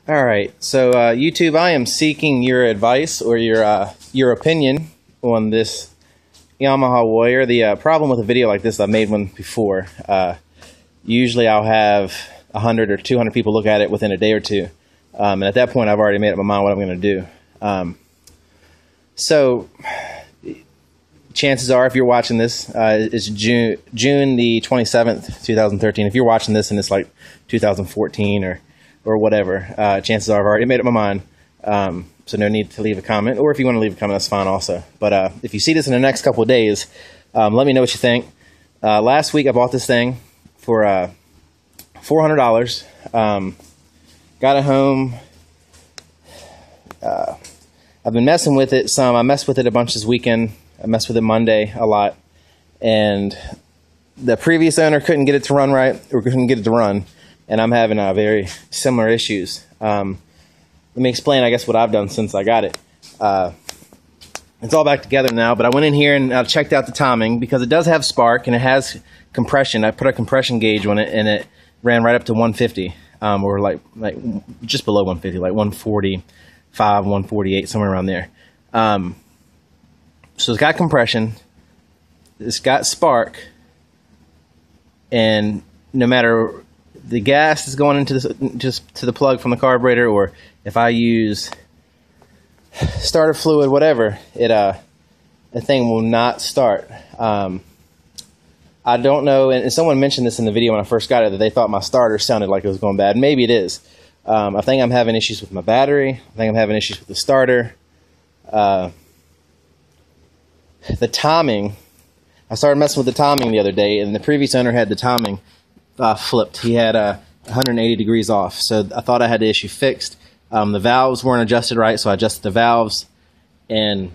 All right, so YouTube, I am seeking your advice or your opinion on this Yamaha Warrior. The problem with a video like this, I've made one before. Usually I'll have 100 or 200 people look at it within a day or two, and at that point I've already made up my mind what I'm going to do. So chances are, if you're watching this, it's June the 27th, 2013. If you're watching this and it's like 2014 or whatever, chances are I've already made up my mind. So no need to leave a comment, or if you want to leave a comment, that's fine also. But if you see this in the next couple of days, let me know what you think. Last week I bought this thing for $400. Got it home. I've been messing with it some. I messed with it a bunch this weekend. I messed with it Monday a lot. And the previous owner couldn't get it to run right, or couldn't get it to run. And I'm having very similar issues. Let me explain, I guess, what I've done since I got it. It's all back together now, but I went in here and I checked out the timing because it does have spark and it has compression. I put a compression gauge on it and it ran right up to 150, or like just below 150, like 145, 148, somewhere around there. So it's got compression, it's got spark, and no matter the gas is going into this, just to the plug from the carburetor, or if I use starter fluid, whatever, the thing will not start. I don't know, and someone mentioned this in the video when I first got it, that they thought my starter sounded like it was going bad. Maybe it is. I think I'm having issues with my battery. I think I'm having issues with the starter. The timing, I started messing with the timing the other day, and the previous owner had the timing flipped. He had 180 degrees off, so I thought I had the issue fixed. The valves weren't adjusted right, so I adjusted the valves, and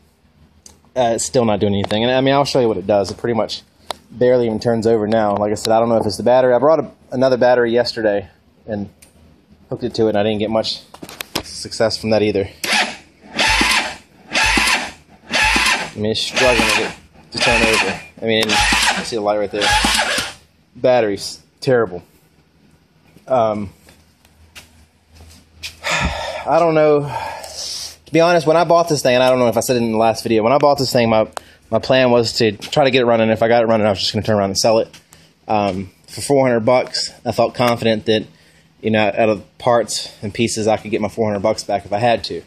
it's still not doing anything. And I mean, I'll show you what it does. It pretty much barely even turns over now. Like I said, I don't know if it's the battery. I brought another battery yesterday and hooked it to it, and I didn't get much success from that either. I mean, it's struggling to turn over. I mean, you see the light right there. Battery's terrible. I don't know. To be honest, when I bought this thing, and I don't know if I said it in the last video, when I bought this thing, my plan was to try to get it running. If I got it running, I was just going to turn around and sell it. For $400, I felt confident that, you know, out of parts and pieces, I could get my $400 back if I had to.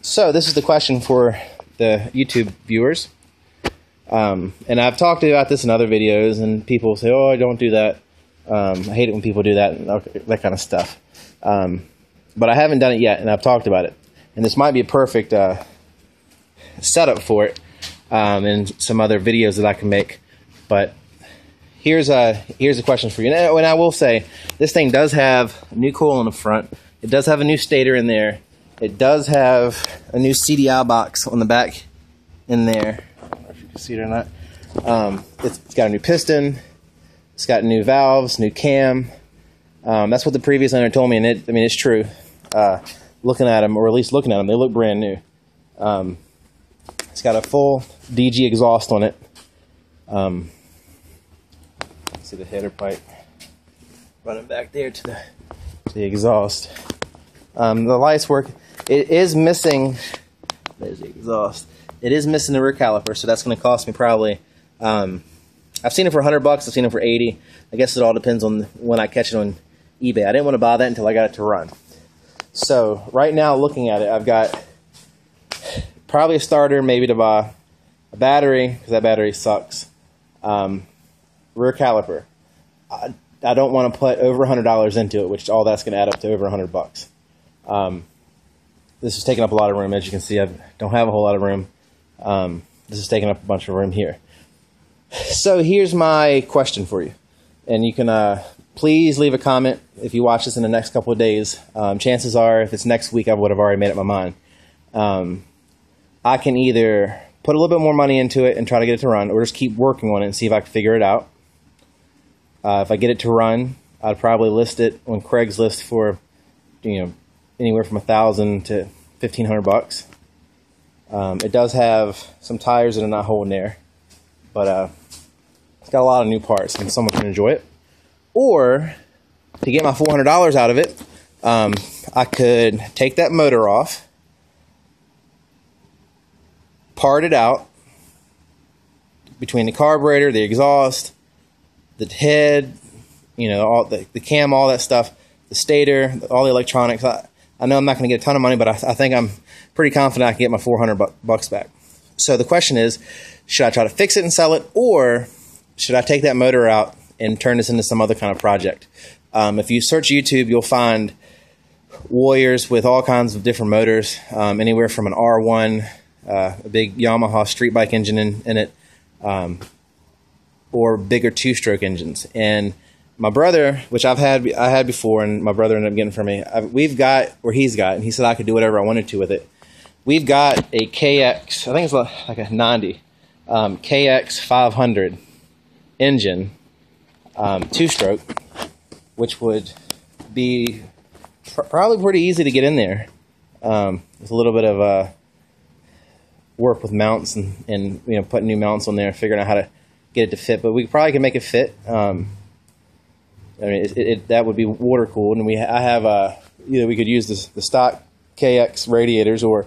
So this is the question for the YouTube viewers. And I've talked about this in other videos, and people say, "Oh, don't do that. I hate it when people do that," and that kind of stuff. But I haven't done it yet, and I've talked about it. And this might be a perfect setup for it, and some other videos that I can make. But here's a question for you. And I will say, this thing does have a new coil in the front. It does have a new stator in there. It does have a new CDI box on the back in there. I don't know if you can see it or not. It's got a new piston. It's got new valves, new cam. That's what the previous owner told me, and I mean, it's true. Looking at them, or at least looking at them, they look brand new. It's got a full DG exhaust on it. See the header pipe running back there to the exhaust. The lights work. It is missing. There's the exhaust. It is missing the rear caliper, so that's going to cost me probably. I've seen it for $100. I've seen it for $80. I guess it all depends on when I catch it on eBay. I didn't want to buy that until I got it to run. So right now, looking at it, I've got probably a starter, maybe to buy a battery, because that battery sucks. Rear caliper. I don't want to put over $100 into it, which all that's going to add up to over $100. This is taking up a lot of room. As you can see, I don't have a whole lot of room. This is taking up a bunch of room here. So here's my question for you. And you can please leave a comment if you watch this in the next couple of days. Chances are, if it's next week, I would have already made up my mind. I can either put a little bit more money into it and try to get it to run, or just keep working on it and see if I can figure it out. If I get it to run, I'd probably list it on Craigslist for, you know, anywhere from $1,000 to $1,500. It does have some tires that are not holding there, but it's got a lot of new parts, and someone can enjoy it. Or to get my $400 out of it, I could take that motor off, part it out between the carburetor, the exhaust, the head, you know, all the cam, all that stuff, the stator, all the electronics. I know I'm not going to get a ton of money, but I think I'm pretty confident I can get my 400 bucks back. So the question is, should I try to fix it and sell it, or should I take that motor out and turn this into some other kind of project? If you search YouTube, you'll find Warriors with all kinds of different motors, anywhere from an R1, a big Yamaha street bike engine in it, or bigger two-stroke engines. And my brother, which I had before, and my brother ended up getting from me, he's got, and he said I could do whatever I wanted to with it. We've got a KX, I think it's like a 90, KX 500 engine, two-stroke, which would be probably pretty easy to get in there, with a little bit of work with mounts and you know, putting new mounts on there, figuring out how to get it to fit. But we probably can make it fit. I mean, that would be water cooled, and I have either we could use the stock KX radiators, or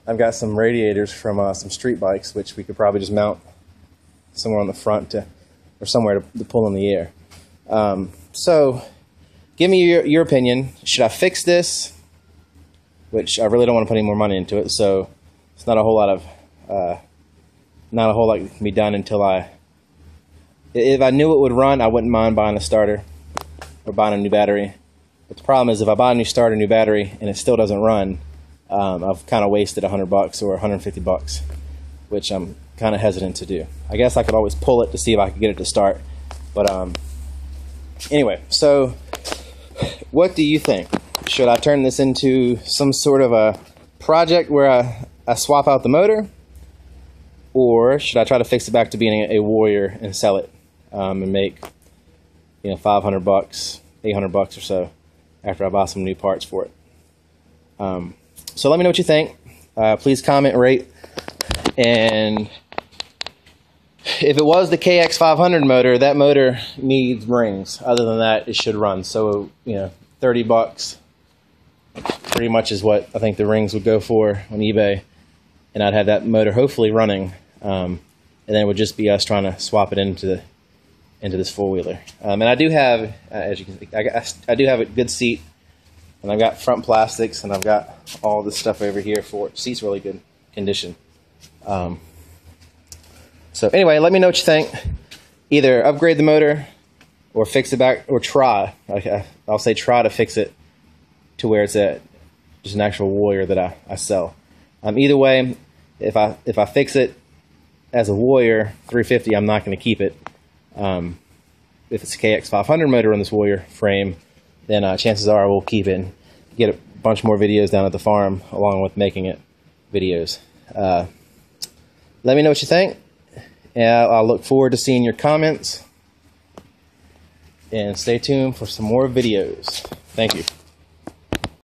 I've got some radiators from some street bikes, which we could probably just mount somewhere on the front or somewhere to pull in the air. So give me your opinion. Should I fix this? Which I really don't want to put any more money into it, so it's not a whole lot that can be done until if I knew it would run, I wouldn't mind buying a starter or buying a new battery. But the problem is, if I buy a new starter, new battery, and it still doesn't run, I've kind of wasted $100 or $150, which I'm kind of hesitant to do. I guess I could always pull it to see if I could get it to start. But anyway, so what do you think? Should I turn this into some sort of a project where I swap out the motor, or should I try to fix it back to being a Warrior and sell it and make, you know, $500, $800 or so after I buy some new parts for it? So let me know what you think. Please comment, rate, and if it was the KX 500 motor, that motor needs rings. Other than that, it should run. So, you know, $30 pretty much is what I think the rings would go for on eBay, and I'd have that motor hopefully running, and then it would just be us trying to swap it into this four-wheeler. And I do have, as you can see, I do have a good seat, and I've got front plastics, and I've got all this stuff over here for it. Seat's really good condition. So anyway, let me know what you think. Either upgrade the motor, or fix it back, or try. I'll say try to fix it to where it's just an actual Warrior that I sell. Either way, if I fix it as a Warrior 350, I'm not going to keep it. If it's a KX 500 motor on this Warrior frame, then chances are I will keep it and get a bunch more videos down at the farm along with making it videos. Let me know what you think, and I'll look forward to seeing your comments, and stay tuned for some more videos. Thank you.